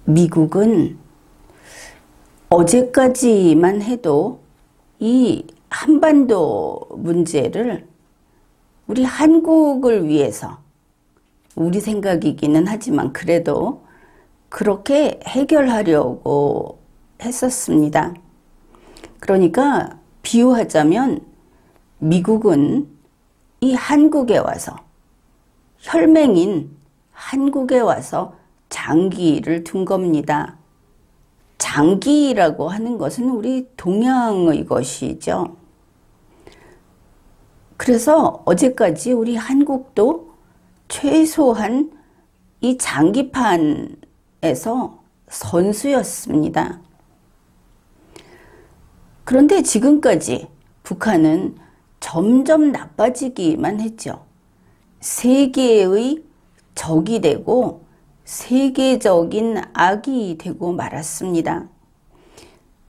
미국은 어제까지만 해도 이 한반도 문제를 우리 한국을 위해서, 우리 생각이기는 하지만 그래도 그렇게 해결하려고 했었습니다. 그러니까 비유하자면 미국은 이 한국에 와서, 혈맹인 한국에 와서 장기를 둔 겁니다. 장기라고 하는 것은 우리 동양의 것이죠. 그래서 어제까지 우리 한국도 최소한 이 장기판에서 선수였습니다. 그런데 지금까지 북한은 점점 나빠지기만 했죠. 세계의 적이 되고 세계적인 악이 되고 말았습니다.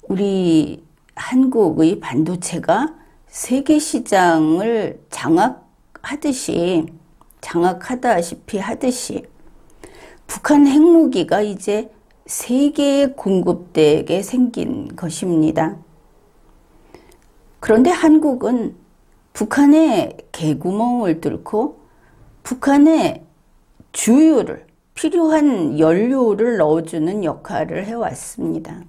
우리 한국의 반도체가 세계 시장을 장악하다시피 하듯이 북한 핵무기가 이제 세계에 공급되게 생긴 것입니다. 그런데 한국은 북한의 개구멍을 뚫고 북한의 주유를, 필요한 연료를 넣어주는 역할을 해왔습니다.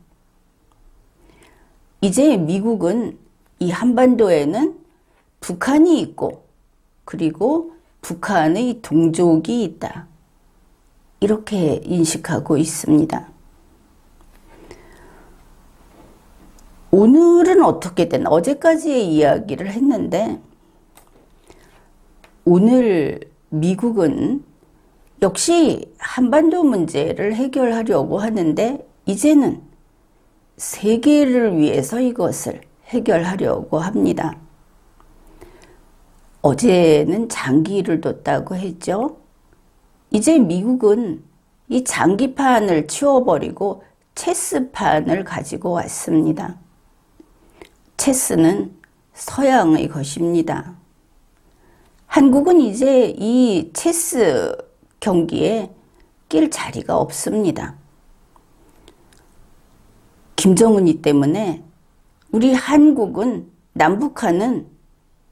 이제 미국은 이 한반도에는 북한이 있고 그리고 북한의 동족이 있다, 이렇게 인식하고 있습니다. 오늘은 어떻게든 어제까지의 이야기를 했는데 오늘 미국은 역시 한반도 문제를 해결하려고 하는데 이제는 세계를 위해서 이것을 해결하려고 합니다. 어제는 장기를 뒀다고 했죠. 이제 미국은 이 장기판을 치워버리고 체스판을 가지고 왔습니다. 체스는 서양의 것입니다. 한국은 이제 이 체스 경기에 낄 자리가 없습니다. 김정은이 때문에 우리 한국은, 남북한은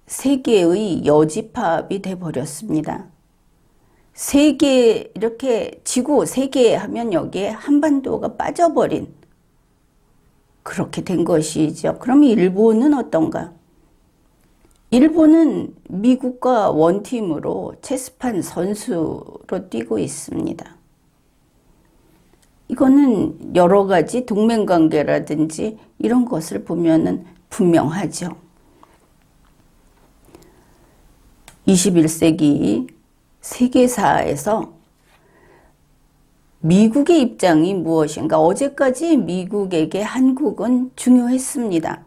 세계의 여지팝이 돼버렸습니다. 세계, 이렇게 지구 세계 하면 여기에 한반도가 빠져버린, 그렇게 된 것이죠. 그럼 일본은 어떤가? 일본은 미국과 원팀으로 체스판 선수로 뛰고 있습니다. 이거는 여러 가지 동맹관계라든지 이런 것을 보면은 분명하죠. 21세기 세계사에서 미국의 입장이 무엇인가? 어제까지 미국에게 한국은 중요했습니다.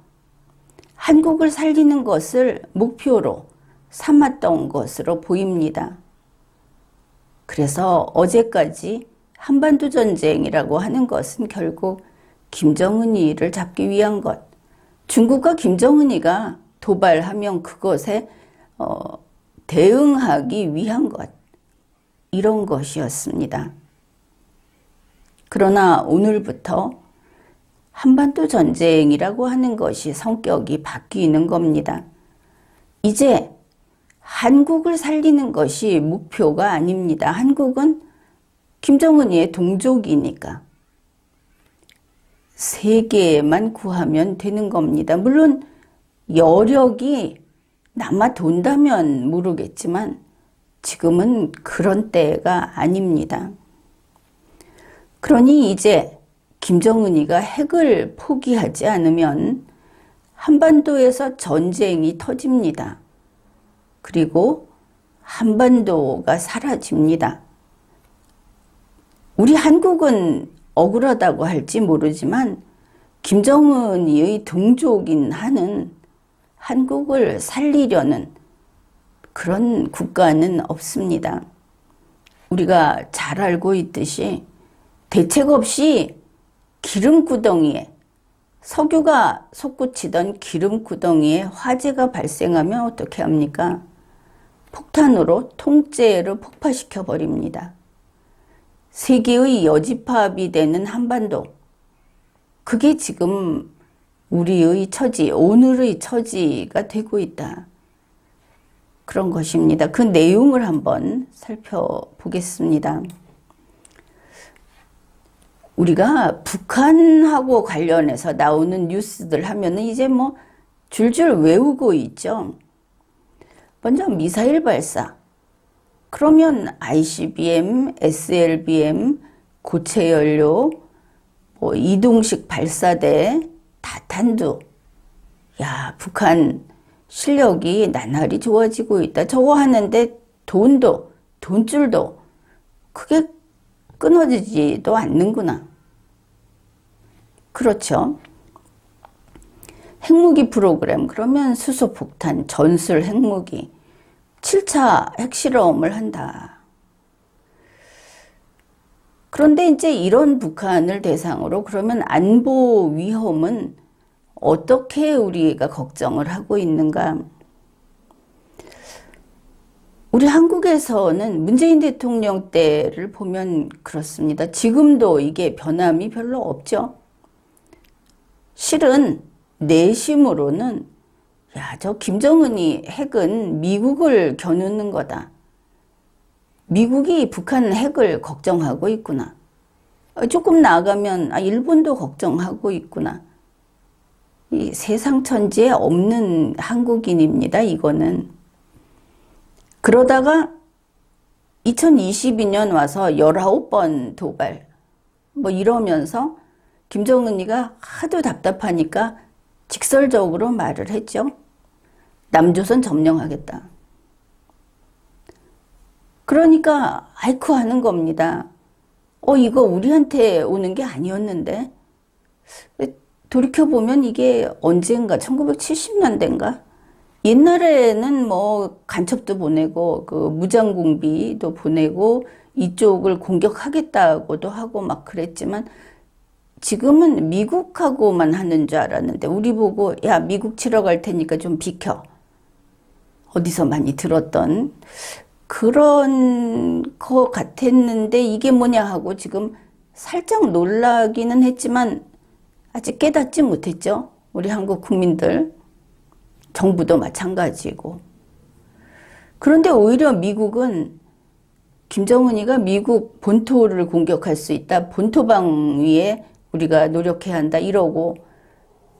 한국을 살리는 것을 목표로 삼았던 것으로 보입니다. 그래서 어제까지 한반도 전쟁이라고 하는 것은 결국 김정은이를 잡기 위한 것, 중국과 김정은이가 도발하면 그것에 대응하기 위한 것, 이런 것이었습니다. 그러나 오늘부터 한반도 전쟁이라고 하는 것이 성격이 바뀌는 겁니다. 이제 한국을 살리는 것이 목표가 아닙니다. 한국은 김정은이의 동족이니까 세계만 구하면 되는 겁니다. 물론 여력이 남아 돈다면 모르겠지만 지금은 그런 때가 아닙니다. 그러니 이제 김정은이가 핵을 포기하지 않으면 한반도에서 전쟁이 터집니다. 그리고 한반도가 사라집니다. 우리 한국은 억울하다고 할지 모르지만 김정은이의 동족인 한은 한국을 살리려는 그런 국가는 없습니다. 우리가 잘 알고 있듯이 대책 없이 기름구덩이에, 석유가 솟구치던 기름구덩이에 화재가 발생하면 어떻게 합니까? 폭탄으로 통째로 폭파시켜 버립니다. 세계의 여집합이 되는 한반도. 그게 지금 우리의 처지, 오늘의 처지가 되고 있다. 그런 것입니다. 그 내용을 한번 살펴보겠습니다. 우리가 북한하고 관련해서 나오는 뉴스들 하면은 이제 뭐 줄줄 외우고 있죠. 먼저 미사일 발사. 그러면 ICBM, SLBM, 고체 연료, 뭐 이동식 발사대, 다탄두. 야, 북한 실력이 나날이 좋아지고 있다. 저거 하는데 돈줄도 크게 끊어지지도 않는구나. 그렇죠. 핵무기 프로그램, 그러면 수소폭탄, 전술 핵무기, 7차 핵실험을 한다. 그런데 이제 이런 북한을 대상으로 그러면 안보 위험은 어떻게 우리가 걱정을 하고 있는가? 우리 한국에서는 문재인 대통령 때를 보면 그렇습니다. 지금도 이게 변함이 별로 없죠. 실은 내심으로는 야, 저 김정은이 핵은 미국을 겨누는 거다. 미국이 북한 핵을 걱정하고 있구나. 조금 나아가면 일본도 걱정하고 있구나. 이 세상 천지에 없는 한국인입니다. 이거는. 그러다가 2022년 와서 19번 도발 뭐 이러면서 김정은이가 하도 답답하니까 직설적으로 말을 했죠. 남조선 점령하겠다. 그러니까 아이쿠 하는 겁니다. 이거 우리한테 오는 게 아니었는데. 돌이켜보면 이게 언젠가 1970년대인가? 옛날에는 뭐 간첩도 보내고 그 무장공비도 보내고 이쪽을 공격하겠다고도 하고 막 그랬지만 지금은 미국하고만 하는 줄 알았는데 우리 보고 야, 미국 치러 갈 테니까 좀 비켜. 어디서 많이 들었던 그런 거 같았는데 이게 뭐냐 하고 지금 살짝 놀라기는 했지만 아직 깨닫지 못했죠. 우리 한국 국민들. 정부도 마찬가지고. 그런데 오히려 미국은 김정은이가 미국 본토를 공격할 수 있다. 본토방 위에 우리가 노력해야 한다. 이러고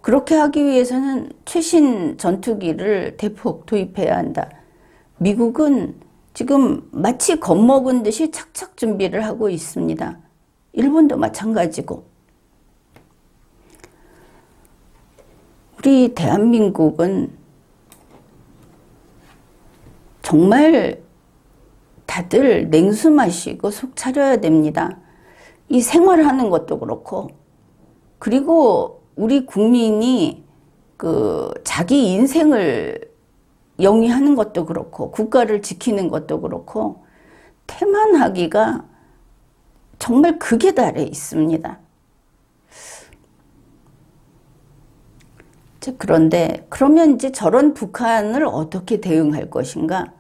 그렇게 하기 위해서는 최신 전투기를 대폭 도입해야 한다. 미국은 지금 마치 겁먹은 듯이 착착 준비를 하고 있습니다. 일본도 마찬가지고. 우리 대한민국은 정말 다들 냉수 마시고 속 차려야 됩니다. 이 생활하는 것도 그렇고, 그리고 우리 국민이 그 자기 인생을 영위하는 것도 그렇고, 국가를 지키는 것도 그렇고, 태만하기가 정말 극에 달해 있습니다. 그런데 그러면 이제 저런 북한을 어떻게 대응할 것인가?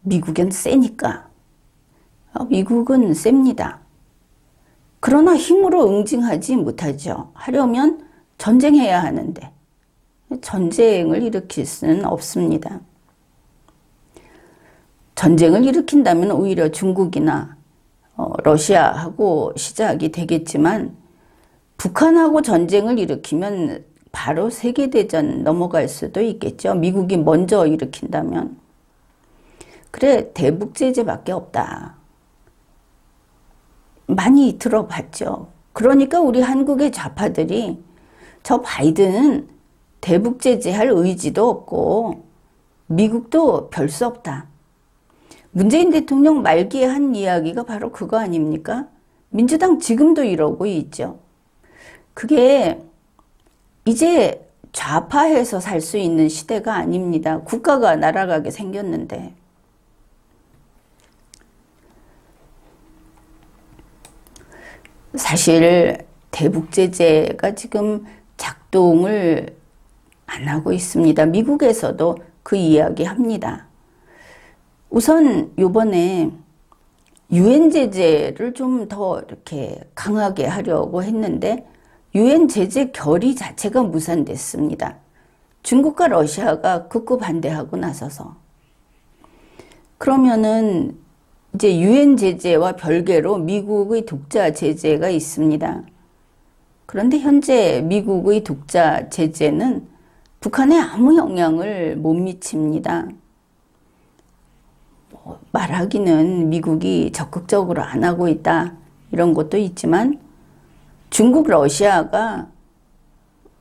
미국은 세니까. 미국은 셉니다. 그러나 힘으로 응징하지 못하죠. 하려면 전쟁해야 하는데 전쟁을 일으킬 수는 없습니다. 전쟁을 일으킨다면 오히려 중국이나 러시아하고 시작이 되겠지만 북한하고 전쟁을 일으키면 바로 세계대전 넘어갈 수도 있겠죠. 미국이 먼저 일으킨다면. 그래, 대북제재밖에 없다. 많이 들어봤죠. 그러니까 우리 한국의 좌파들이 저 바이든은 대북제재할 의지도 없고 미국도 별 수 없다. 문재인 대통령 말기에 한 이야기가 바로 그거 아닙니까? 민주당 지금도 이러고 있죠. 그게 이제 좌파해서 살 수 있는 시대가 아닙니다. 국가가 날아가게 생겼는데. 사실 대북제재가 지금 작동을 안 하고 있습니다. 미국에서도 그 이야기 합니다. 우선 요번에 유엔 제재를 좀 더 이렇게 강하게 하려고 했는데 유엔 제재 결의 자체가 무산됐습니다. 중국과 러시아가 극구 반대하고 나서서. 그러면은 이제 유엔 제재와 별개로 미국의 독자 제재가 있습니다. 그런데 현재 미국의 독자 제재는 북한에 아무 영향을 못 미칩니다. 말하기는 미국이 적극적으로 안 하고 있다 이런 것도 있지만 중국, 러시아가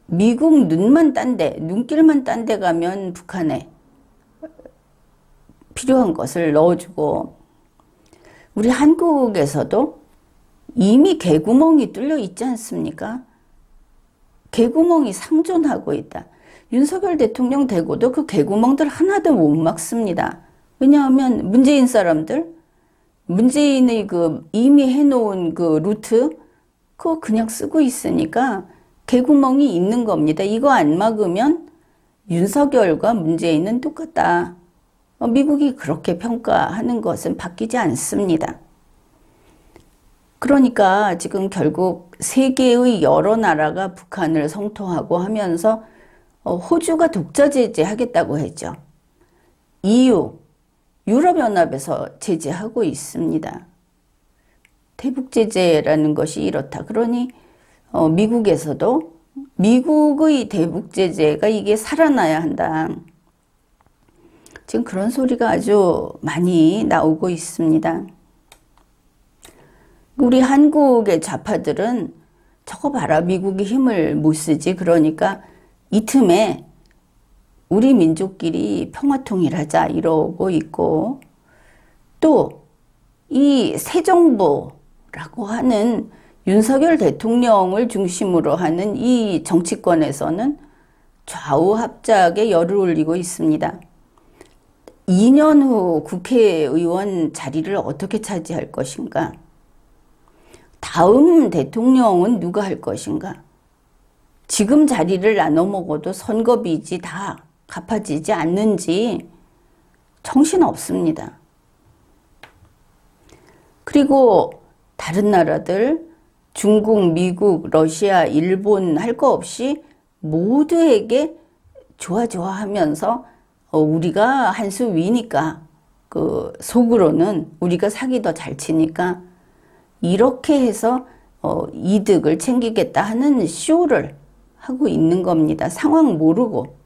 미국 눈길만 딴 데 가면 북한에 필요한 것을 넣어주고 우리 한국에서도 이미 개구멍이 뚫려 있지 않습니까? 개구멍이 상존하고 있다. 윤석열 대통령 되고도 그 개구멍들 하나도 못 막습니다. 왜냐하면 문재인 사람들, 문재인의 그 이미 해놓은 그 루트, 그거 그냥 쓰고 있으니까 개구멍이 있는 겁니다. 이거 안 막으면 윤석열과 문재인은 똑같다. 미국이 그렇게 평가하는 것은 바뀌지 않습니다. 그러니까 지금 결국 세계의 여러 나라가 북한을 성토하고 하면서 호주가 독자 제재하겠다고 했죠. EU, 유럽연합에서 제재하고 있습니다. 대북 제재라는 것이 이렇다. 그러니 미국에서도 미국의 대북 제재가 이게 살아나야 한다. 지금 그런 소리가 아주 많이 나오고 있습니다. 우리 한국의 좌파들은 저거 봐라, 미국이 힘을 못 쓰지. 그러니까 이 틈에 우리 민족끼리 평화통일하자 이러고 있고, 또 이 새 정부라고 하는 윤석열 대통령을 중심으로 하는 이 정치권에서는 좌우 합작에 열을 올리고 있습니다. 2년 후 국회의원 자리를 어떻게 차지할 것인가? 다음 대통령은 누가 할 것인가? 지금 자리를 나눠 먹어도 선거 빚이 다 갚아지지 않는지 정신없습니다. 그리고 다른 나라들, 중국, 미국, 러시아, 일본 할 거 없이 모두에게 좋아 하면서 우리가 한 수 위니까 그 속으로는 우리가 사기 더 잘 치니까 이렇게 해서 이득을 챙기겠다 하는 쇼를 하고 있는 겁니다. 상황 모르고.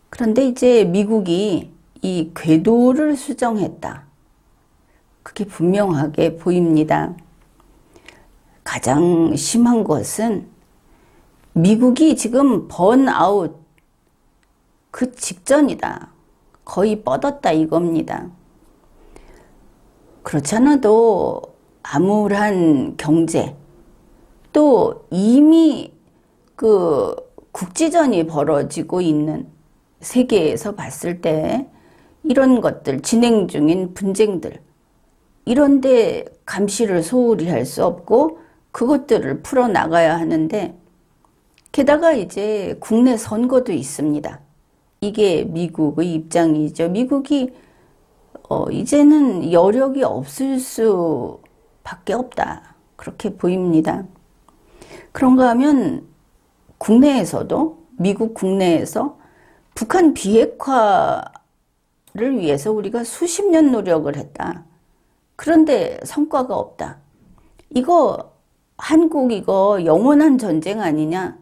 그런데 이제 미국이 이 궤도를 수정했다. 그게 분명하게 보입니다. 가장 심한 것은 미국이 지금 번아웃 그 직전이다. 거의 뻗었다 이겁니다. 그렇지 않아도 암울한 경제, 또 이미 그 국지전이 벌어지고 있는 세계에서 봤을 때 이런 것들, 진행 중인 분쟁들, 이런데 감시를 소홀히 할 수 없고 그것들을 풀어나가야 하는데, 게다가 이제 국내 선거도 있습니다. 이게 미국의 입장이죠. 미국이 이제는 여력이 없을 수밖에 없다. 그렇게 보입니다. 그런가 하면 국내에서도, 미국 국내에서 북한 비핵화를 위해서 우리가 수십 년 노력을 했다. 그런데 성과가 없다. 이거 한국 이거 영원한 전쟁 아니냐?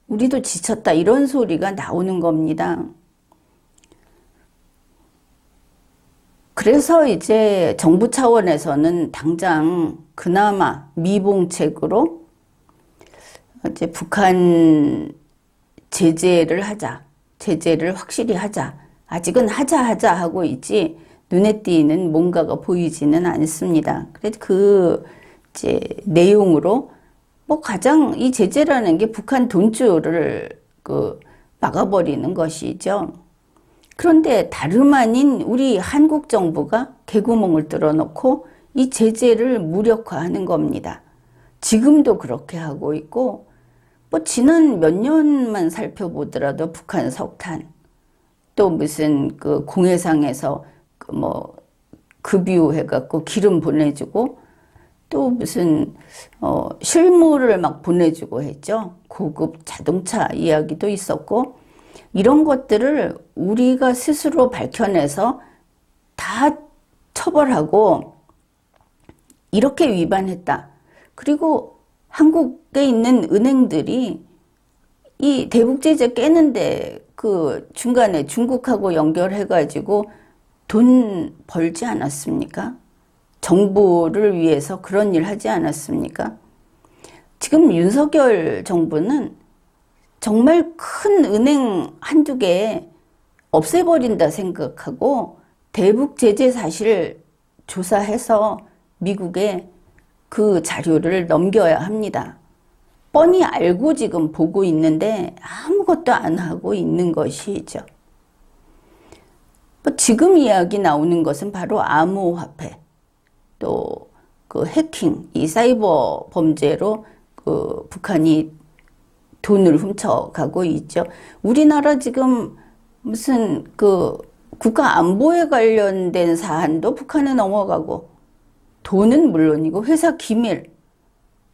우리도 지쳤다. 이런 소리가 나오는 겁니다. 그래서 이제 정부 차원에서는 당장 그나마 미봉책으로 이제 북한 제재를 하자. 제재를 확실히 하자. 아직은 하자 하고 있지 눈에 띄는 뭔가가 보이지는 않습니다. 그래서 그 이제 내용으로 뭐 가장 이 제재라는 게 북한 돈줄을 막아버리는 것이죠. 그런데 다름 아닌 우리 한국 정부가 개구멍을 뚫어놓고 이 제재를 무력화하는 겁니다. 지금도 그렇게 하고 있고, 뭐 지난 몇 년만 살펴보더라도 북한 석탄, 또 무슨 그 공해상에서 급유 해갖고 기름 보내주고 또 무슨 실물을 막 보내주고 했죠. 고급 자동차 이야기도 있었고 이런 것들을 우리가 스스로 밝혀내서 다 처벌하고 이렇게 위반했다. 그리고 한국에 있는 은행들이 이 대북제재 깨는데 그 중간에 중국하고 연결해가지고 돈 벌지 않았습니까? 정부를 위해서 그런 일 하지 않았습니까? 지금 윤석열 정부는 정말 큰 은행 한두 개 없애버린다 생각하고 대북 제재 사실 조사해서 미국에 그 자료를 넘겨야 합니다. 뻔히 알고 지금 보고 있는데 아무것도 안 하고 있는 것이죠. 지금 이야기 나오는 것은 바로 암호화폐, 또 그 해킹, 이 사이버 범죄로 그 북한이 돈을 훔쳐가고 있죠. 우리나라 지금 무슨 그 국가 안보에 관련된 사안도 북한에 넘어가고 돈은 물론이고 회사 기밀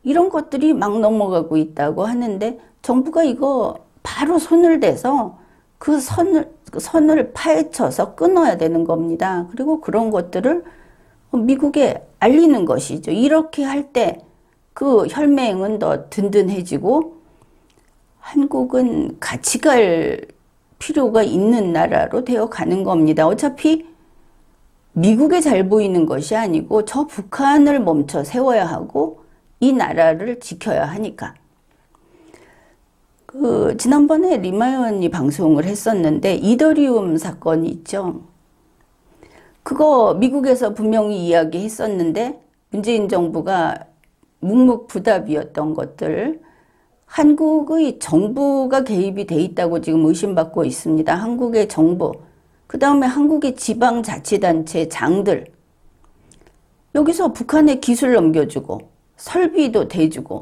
이런 것들이 막 넘어가고 있다고 하는데 정부가 이거 바로 손을 대서 그 선을 파헤쳐서 끊어야 되는 겁니다. 그리고 그런 것들을 미국에 알리는 것이죠. 이렇게 할 때 그 혈맹은 더 든든해지고 한국은 같이 갈 필요가 있는 나라로 되어 가는 겁니다. 어차피 미국에 잘 보이는 것이 아니고 저 북한을 멈춰 세워야 하고 이 나라를 지켜야 하니까. 지난번에 리마연이 방송을 했었는데 이더리움 사건이 있죠. 그거 미국에서 분명히 이야기했었는데 문재인 정부가 묵묵부답이었던 것들 한국의 정부가 개입이 돼 있다고 지금 의심받고 있습니다. 한국의 정부, 그 다음에 한국의 지방자치단체 장들 여기서 북한에 기술 넘겨주고 설비도 대주고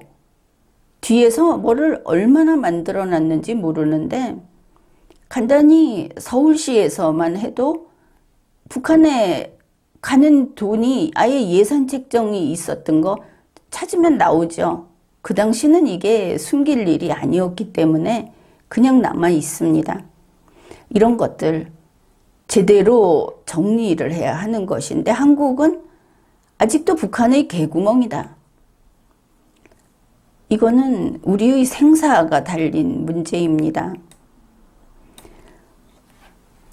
뒤에서 뭐를 얼마나 만들어 놨는지 모르는데 간단히 서울시에서만 해도 북한에 가는 돈이 아예 예산 책정이 있었던 거 찾으면 나오죠. 그 당시는 이게 숨길 일이 아니었기 때문에 그냥 남아 있습니다. 이런 것들 제대로 정리를 해야 하는 것인데 한국은 아직도 북한의 개구멍이다. 이거는 우리의 생사가 달린 문제입니다.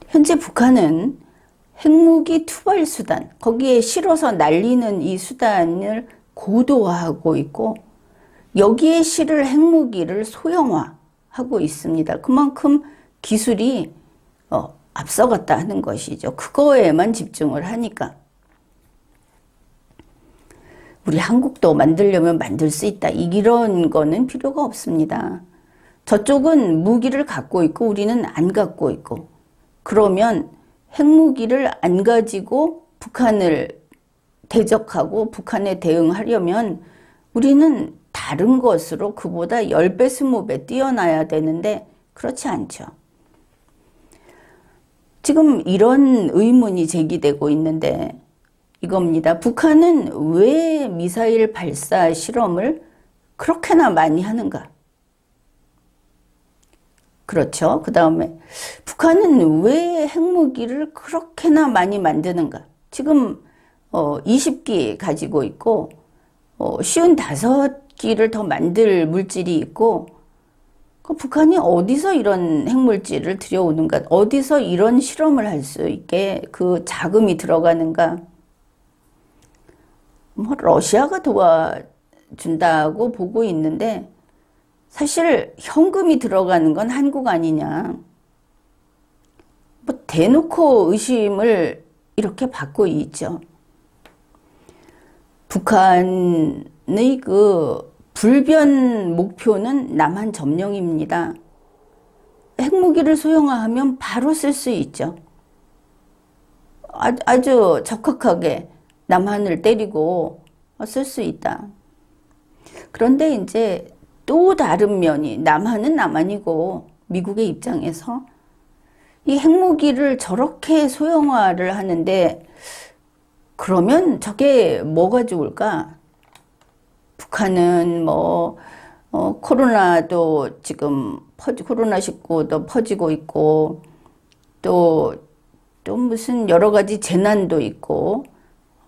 현재 북한은 핵무기 투발 수단, 거기에 실어서 날리는 이 수단을 고도화하고 있고 여기에 실을 핵무기를 소형화하고 있습니다. 그만큼 기술이 앞서갔다 하는 것이죠. 그거에만 집중을 하니까. 우리 한국도 만들려면 만들 수 있다. 이런 거는 필요가 없습니다. 저쪽은 무기를 갖고 있고 우리는 안 갖고 있고 그러면 핵무기를 안 가지고 북한을 대적하고 북한에 대응하려면 우리는 다른 것으로 그보다 10배, 20배 뛰어나야 되는데 그렇지 않죠. 지금 이런 의문이 제기되고 있는데 이겁니다. 북한은 왜 미사일 발사 실험을 그렇게나 많이 하는가? 그렇죠. 그 다음에 북한은 왜 핵무기를 그렇게나 많이 만드는가? 지금 20기 가지고 있고 55기를 더 만들 물질이 있고 북한이 어디서 이런 핵물질을 들여오는가? 어디서 이런 실험을 할 수 있게 그 자금이 들어가는가? 뭐 러시아가 도와준다고 보고 있는데 사실 현금이 들어가는 건 한국 아니냐. 뭐 대놓고 의심을 이렇게 받고 있죠. 북한의 그 불변 목표는 남한 점령입니다. 핵무기를 소형화하면 바로 쓸 수 있죠. 아주 적확하게 남한을 때리고 쓸 수 있다. 그런데 이제 또 다른 면이 남한은 남한이고 미국의 입장에서 이 핵무기를 저렇게 소형화를 하는데 그러면 저게 뭐가 좋을까? 북한은 코로나도 지금 코로나19도 퍼지고 있고, 또 무슨 여러 가지 재난도 있고,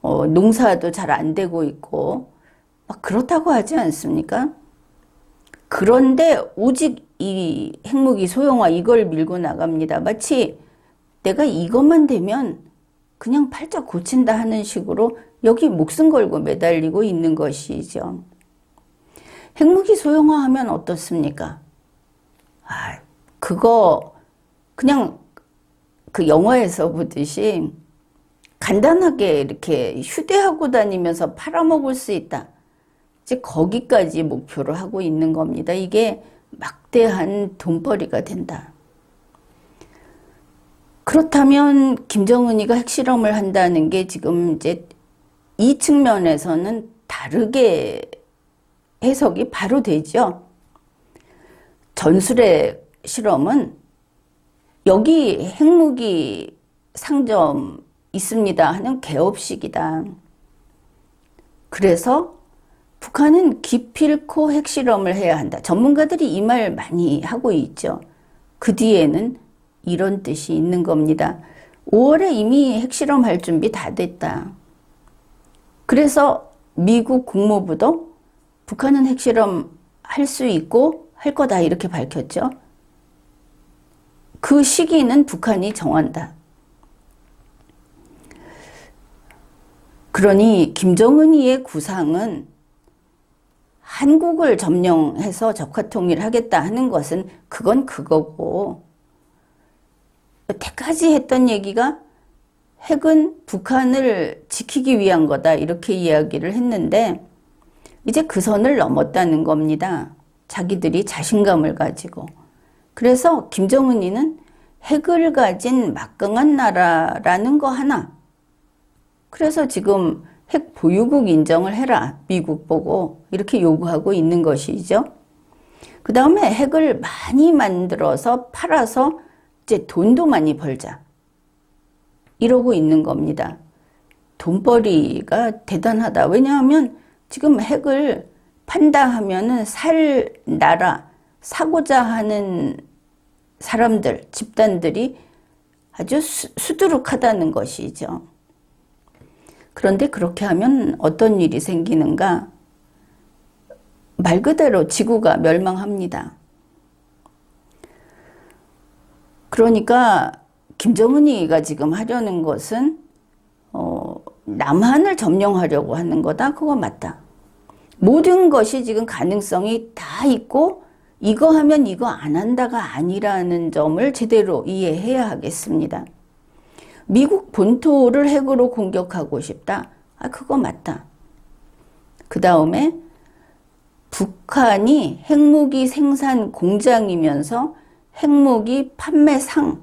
농사도 잘 안 되고 있고, 막 그렇다고 하지 않습니까? 그런데 오직 이 핵무기 소형화 이걸 밀고 나갑니다. 마치 내가 이것만 되면 그냥 팔자 고친다 하는 식으로 여기 목숨 걸고 매달리고 있는 것이죠. 핵무기 소형화하면 어떻습니까? 그거 그냥 그 영화에서 보듯이 간단하게 이렇게 휴대하고 다니면서 팔아먹을 수 있다. 이제 거기까지 목표로 하고 있는 겁니다. 이게 막대한 돈벌이가 된다. 그렇다면 김정은이가 핵실험을 한다는 게 지금 이제 이 측면에서는 다르게 해석이 바로 되죠. 전술핵 실험은 여기 핵무기 상점 있습니다 하는 개업식이다. 그래서 북한은 기필코 핵실험을 해야 한다. 전문가들이 이 말 많이 하고 있죠. 그 뒤에는 이런 뜻이 있는 겁니다. 5월에 이미 핵실험할 준비 다 됐다. 그래서 미국 국무부도 북한은 핵실험 할 수 있고 할 거다 이렇게 밝혔죠. 그 시기는 북한이 정한다. 그러니 김정은이의 구상은 한국을 점령해서 적화통일을 하겠다 하는 것은 그건 그거고, 여태까지 했던 얘기가 핵은 북한을 지키기 위한 거다 이렇게 이야기를 했는데 이제 그 선을 넘었다는 겁니다. 자기들이 자신감을 가지고. 그래서 김정은이는 핵을 가진 막강한 나라라는 거 하나. 그래서 지금 핵 보유국 인정을 해라. 미국 보고 이렇게 요구하고 있는 것이죠. 그 다음에 핵을 많이 만들어서 팔아서 이제 돈도 많이 벌자. 이러고 있는 겁니다. 돈벌이가 대단하다. 왜냐하면 지금 핵을 판다 하면은 살 나라, 사고자 하는 사람들, 집단들이 아주 수두룩하다는 것이죠. 그런데 그렇게 하면 어떤 일이 생기는가? 말 그대로 지구가 멸망합니다. 그러니까 김정은이가 지금 하려는 것은 남한을 점령하려고 하는 거다. 그거 맞다. 모든 것이 지금 가능성이 다 있고 이거 하면 이거 안 한다가 아니라는 점을 제대로 이해해야 하겠습니다. 미국 본토를 핵으로 공격하고 싶다. 그거 맞다. 그 다음에 북한이 핵무기 생산 공장이면서 핵무기 판매상,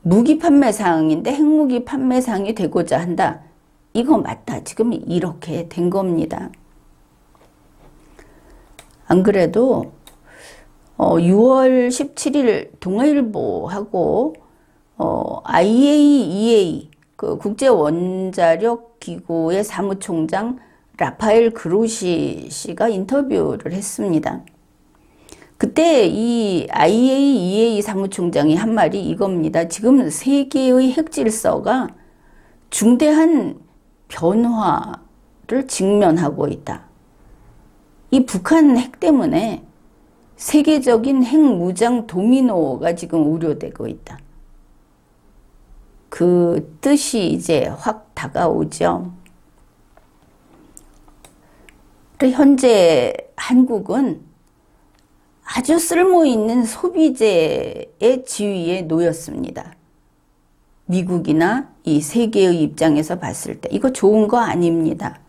무기 판매상인데 핵무기 판매상이 되고자 한다. 이거 맞다. 지금 이렇게 된 겁니다. 안 그래도 6월 17일 동아일보하고 IAEA 그 국제원자력기구의 사무총장 라파엘 그로시 씨가 인터뷰를 했습니다. 그때 이 IAEA 사무총장이 한 말이 이겁니다. 지금 세계의 핵질서가 중대한 변화를 직면하고 있다. 이 북한 핵 때문에 세계적인 핵무장 도미노가 지금 우려되고 있다. 그 뜻이 이제 확 다가오죠. 현재 한국은 아주 쓸모있는 소비재의 지위에 놓였습니다. 미국이나 이 세계의 입장에서 봤을 때 이거 좋은 거 아닙니다.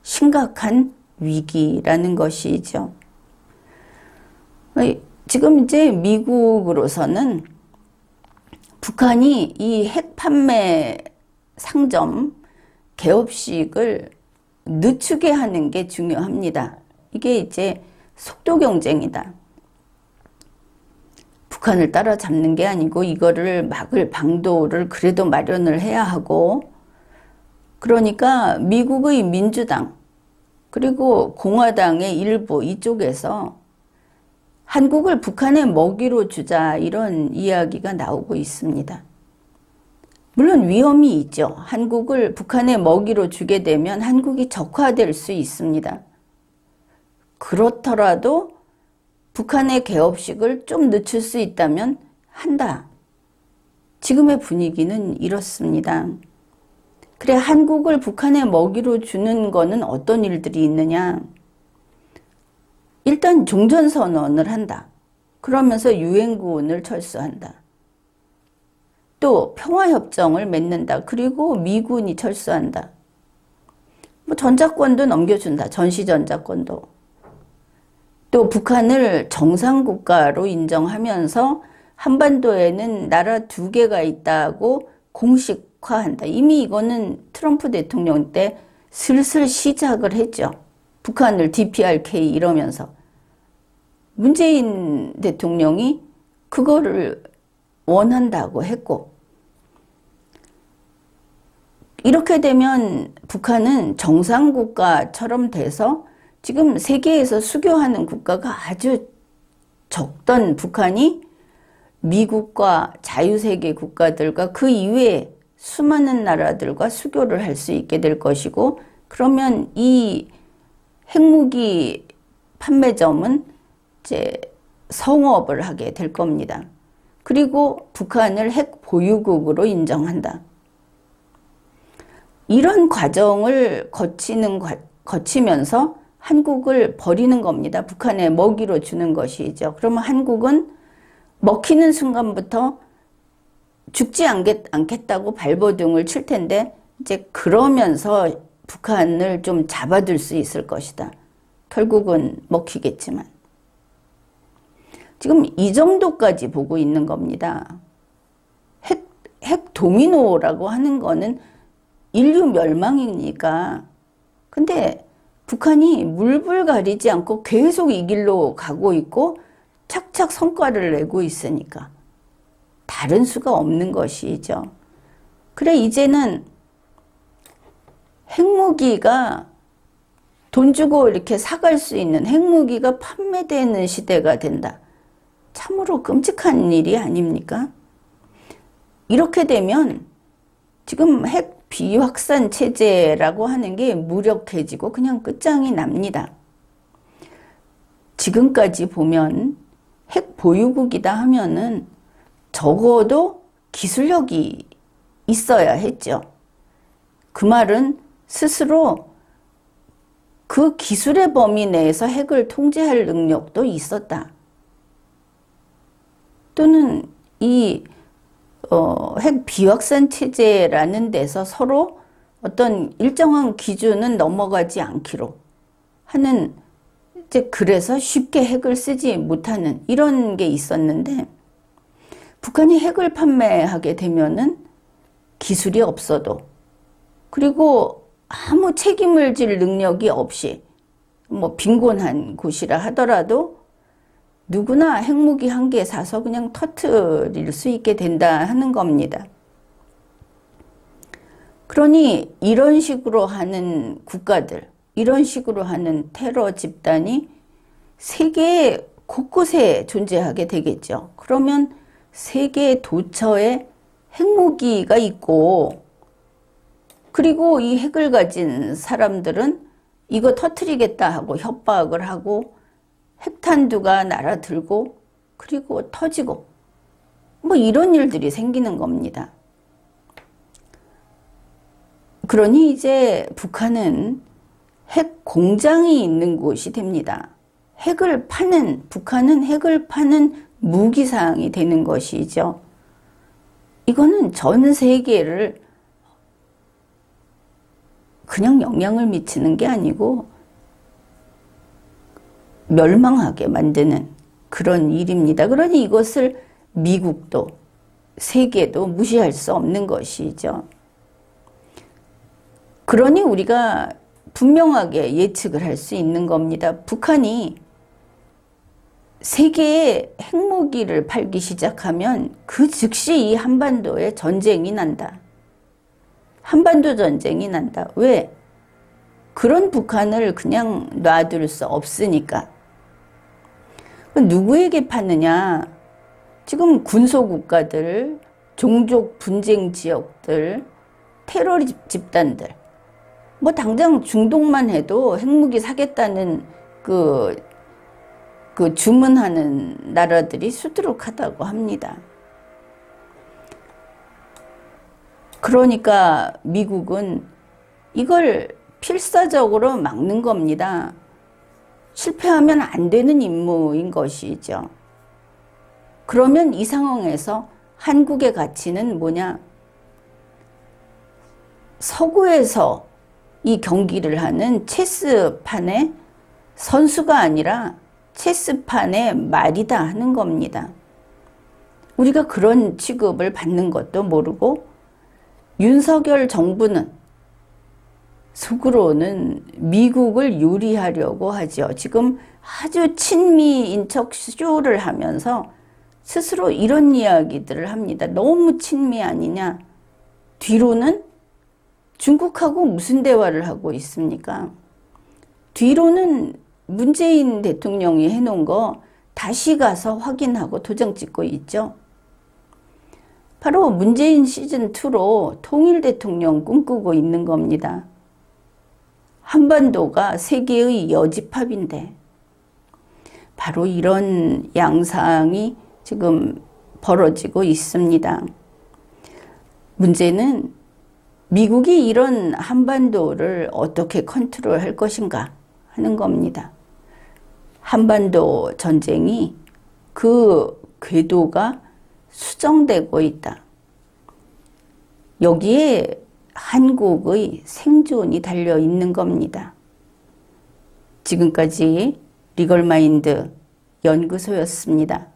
심각한 위기라는 것이죠. 지금 이제 미국으로서는 북한이 이 핵 판매 상점 개업식을 늦추게 하는 게 중요합니다. 이게 이제 속도 경쟁이다. 북한을 따라잡는 게 아니고 이거를 막을 방도를 그래도 마련을 해야 하고, 그러니까 미국의 민주당 그리고 공화당의 일부 이쪽에서 한국을 북한의 먹이로 주자 이런 이야기가 나오고 있습니다. 물론 위험이 있죠. 한국을 북한의 먹이로 주게 되면 한국이 적화될 수 있습니다. 그렇더라도 북한의 개업식을 좀 늦출 수 있다면 한다. 지금의 분위기는 이렇습니다. 그래, 한국을 북한의 먹이로 주는 거는 어떤 일들이 있느냐? 일단 종전선언을 한다. 그러면서 유엔군을 철수한다. 또 평화협정을 맺는다. 그리고 미군이 철수한다. 뭐 전자권도 넘겨준다. 전시전자권도. 또 북한을 정상국가로 인정하면서 한반도에는 나라 2개가 있다고 공식화한다. 이미 이거는 트럼프 대통령 때 슬슬 시작을 했죠. 북한을 DPRK 이러면서. 문재인 대통령이 그거를 원한다고 했고, 이렇게 되면 북한은 정상국가처럼 돼서 지금 세계에서 수교하는 국가가 아주 적던 북한이 미국과 자유세계 국가들과 그 이외에 수많은 나라들과 수교를 할 수 있게 될 것이고, 그러면 이 핵무기 판매점은 이제 성업을 하게 될 겁니다. 그리고 북한을 핵 보유국으로 인정한다. 이런 과정을 거치면서 한국을 버리는 겁니다. 북한에 먹이로 주는 것이죠. 그러면 한국은 먹히는 순간부터 죽지 않겠다고 발버둥을 칠 텐데, 이제 그러면서 북한을 좀 잡아둘 수 있을 것이다. 결국은 먹히겠지만. 지금 이 정도까지 보고 있는 겁니다. 핵 도미노라고 하는 거는 인류 멸망이니까. 근데 북한이 물불 가리지 않고 계속 이 길로 가고 있고 착착 성과를 내고 있으니까 다른 수가 없는 것이죠. 그래, 이제는 핵무기가 돈 주고 이렇게 사갈 수 있는 핵무기가 판매되는 시대가 된다. 참으로 끔찍한 일이 아닙니까? 이렇게 되면 지금 핵 비확산 체제라고 하는 게 무력해지고 그냥 끝장이 납니다. 지금까지 보면 핵 보유국이다 하면은 적어도 기술력이 있어야 했죠. 그 말은 스스로 그 기술의 범위 내에서 핵을 통제할 능력도 있었다. 또는 이 핵 비확산 체제라는 데서 서로 어떤 일정한 기준은 넘어가지 않기로 하는, 이제 그래서 쉽게 핵을 쓰지 못하는 이런 게 있었는데, 북한이 핵을 판매하게 되면은 기술이 없어도, 그리고 아무 책임을 질 능력이 없이 뭐 빈곤한 곳이라 하더라도 누구나 핵무기 한 개 사서 그냥 터뜨릴 수 있게 된다 하는 겁니다. 그러니 이런 식으로 하는 국가들, 이런 식으로 하는 테러 집단이 세계 곳곳에 존재하게 되겠죠. 그러면 세계 도처에 핵무기가 있고, 그리고 이 핵을 가진 사람들은 이거 터뜨리겠다 하고 협박을 하고 핵탄두가 날아들고 그리고 터지고 뭐 이런 일들이 생기는 겁니다. 그러니 이제 북한은 핵 공장이 있는 곳이 됩니다. 북한은 핵을 파는 무기상이 되는 것이죠. 이거는 전 세계를 그냥 영향을 미치는 게 아니고 멸망하게 만드는 그런 일입니다. 그러니 이것을 미국도 세계도 무시할 수 없는 것이죠. 그러니 우리가 분명하게 예측을 할 수 있는 겁니다. 북한이 세계에 핵무기를 팔기 시작하면 그 즉시 이 한반도에 전쟁이 난다. 한반도 전쟁이 난다. 왜? 그런 북한을 그냥 놔둘 수 없으니까. 누구에게 파느냐? 지금 군소국가들, 종족 분쟁 지역들, 테러 집단들, 뭐 당장 중동만 해도 핵무기 사겠다는 그 주문하는 나라들이 수두룩하다고 합니다. 그러니까 미국은 이걸 필사적으로 막는 겁니다. 실패하면 안 되는 임무인 것이죠. 그러면 이 상황에서 한국의 가치는 뭐냐? 서구에서 이 경기를 하는 체스판의 선수가 아니라 체스판의 말이다 하는 겁니다. 우리가 그런 취급을 받는 것도 모르고 윤석열 정부는 속으로는 미국을 유리하려고 하죠. 지금 아주 친미인 척 쇼를 하면서 스스로 이런 이야기들을 합니다. 너무 친미 아니냐? 뒤로는 중국하고 무슨 대화를 하고 있습니까? 뒤로는 문재인 대통령이 해놓은 거 다시 가서 확인하고 도장 찍고 있죠. 바로 문재인 시즌2로 통일 대통령 꿈꾸고 있는 겁니다. 한반도가 세계의 여집합인데 바로 이런 양상이 지금 벌어지고 있습니다. 문제는 미국이 이런 한반도를 어떻게 컨트롤할 것인가 하는 겁니다. 한반도 전쟁이 그 궤도가 수정되고 있다. 여기에 한국의 생존이 달려 있는 겁니다. 지금까지 리걸마인드 연구소였습니다.